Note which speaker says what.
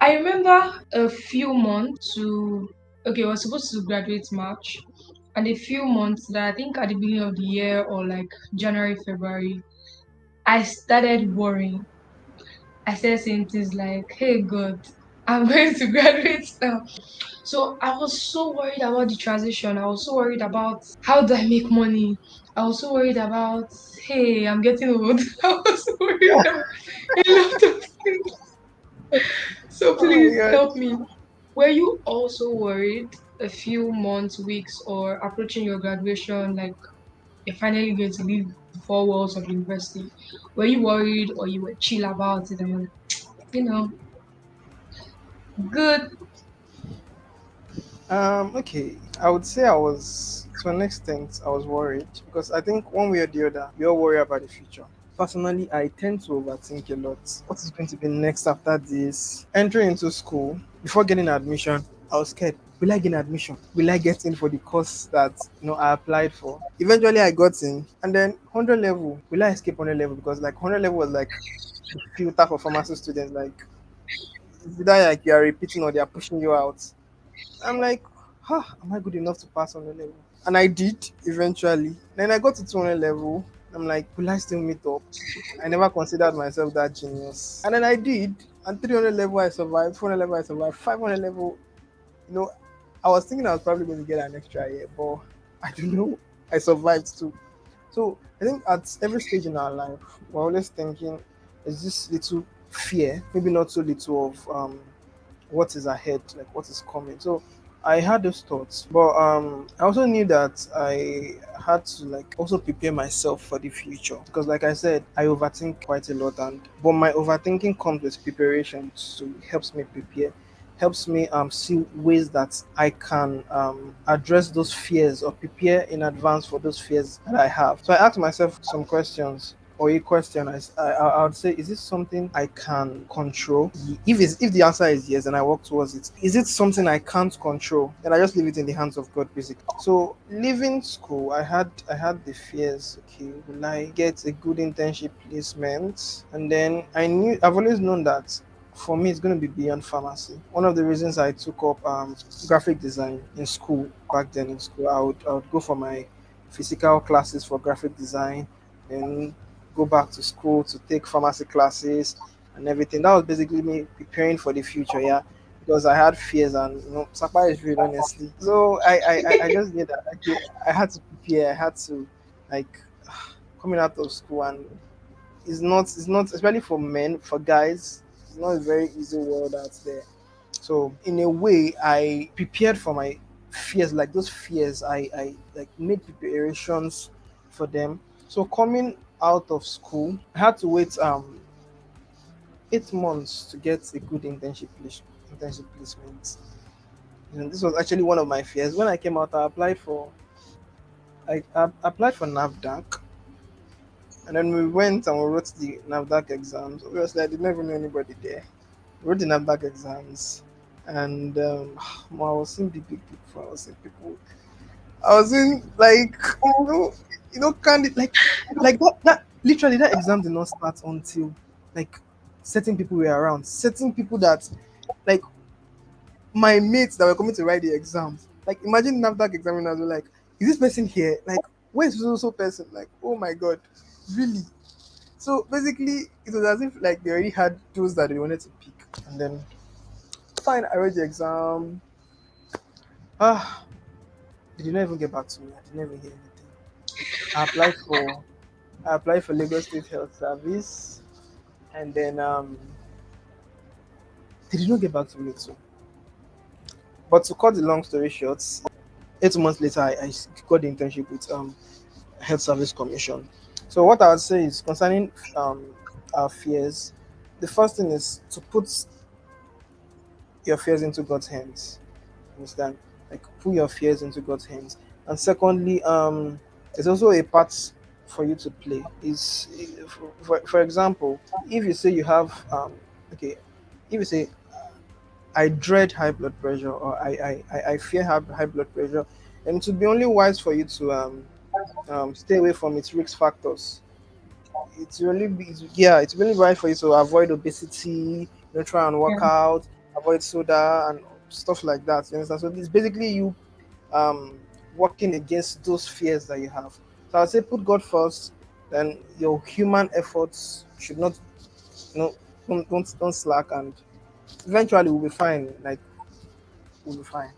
Speaker 1: I remember a few months to okay, I was supposed to graduate March, and a few months that I think at the beginning of the year or like January, February, I started worrying. I started saying things like, "Hey God, I'm going to graduate now." So I was so worried about the transition. I was so worried about how do I make money. I was so worried about, hey, I'm getting old. I was so worried about a lot of things. So
Speaker 2: Oh my
Speaker 1: please
Speaker 2: god.
Speaker 1: help me. Were you also worried a few months, weeks, or approaching your graduation, like you're finally going to leave the four walls of university? Were you worried or you were chill about it and you know, good?
Speaker 2: Okay. I would say I was, to an extent, I was worried because I think one way or the other, we all worry about the future. Personally, I tend to overthink a lot. What is going to be next after this? Entering into school, before getting admission, I was scared. Will I get admission? Will I get in for the course that I applied for? Eventually, I got in, and then 100 level. Will I escape 100 level? Because like 100 level was like the filter for pharmacy students. Like it's either like you are repeating or they are pushing you out. I'm like, am I good enough to pass on the level? And I did eventually. Then I got to 200 level. I'm like, will I still meet up? I never considered myself that genius. And then I did. And 300 level I survived, 400 level I survived, 500 level, you know, I was thinking I was probably going to get an extra year, but I don't know. I survived too. So I think at every stage in our life, we're always thinking, is this little fear, maybe not so little of what is ahead, like what is coming. So I had those thoughts, but I also knew that I had to like also prepare myself for the future because, like I said, I overthink quite a lot, and but my overthinking comes with preparation, so it helps me prepare, helps me see ways that I can address those fears or prepare in advance for those fears that I have. So I asked myself some questions or a question. I would say, is this something I can control? If the answer is yes, then I work towards it. Is it something I can't control? Then I just leave it in the hands of God, basically. So leaving school, I had the fears. Okay, will I get a good internship placement? And then I've always known that for me it's going to be beyond pharmacy. One of the reasons I took up graphic design in school, back then in school, I would go for my physical classes for graphic design and go back to school to take pharmacy classes and everything. That was basically me preparing for the future, yeah. Because I had fears and Sapa is real, honestly. So I just knew that okay, I had to prepare, I had to like coming out of school, and it's not especially for men, for guys, it's not a very easy world out there. So in a way, I prepared for my fears, like those fears. I like made preparations for them. So coming out of school, I had to wait 8 months to get a good internship placement. This was actually one of my fears. When I came out, I applied for NAVDAC, and then we went and we wrote the NAVDAC exams. Obviously, I did not even know anybody there. Wrote the NAVDAC exams, and I was seeing big people. I was seeing people. I was in like candid like that literally that exam did not start until like certain people were around. Certain people that like my mates that were coming to write the exams. Like imagine NAVDAC examiners were like, is this person here? Like, where is so person? Like, oh my god, really? So basically it was as if like they already had those that they wanted to pick. And then fine, I wrote the exam. Ah, they did not even get back to me. I did not even hear anything. I applied for I applied for Lagos State Health Service, and then they did not get back to me too. But to cut the long story short, 8 months later, I got the internship with Health Service Commission. So what I would say is concerning our fears, the first thing is to put your fears into God's hands. Understand? Like put your fears into God's hands. And secondly, there's also a part for you to play. Is for example, if you say you have okay, if you say I dread high blood pressure or I fear high blood pressure, and it would be only wise for you to stay away from its risk factors. It's really wise for you to avoid obesity, try and work
Speaker 1: Yeah.
Speaker 2: out, avoid soda and stuff like that. You understand? So it's basically you um working against those fears that you have. So I'd say put God first, then your human efforts should not, you know, don't slack, and eventually we'll be fine. Like we'll be fine.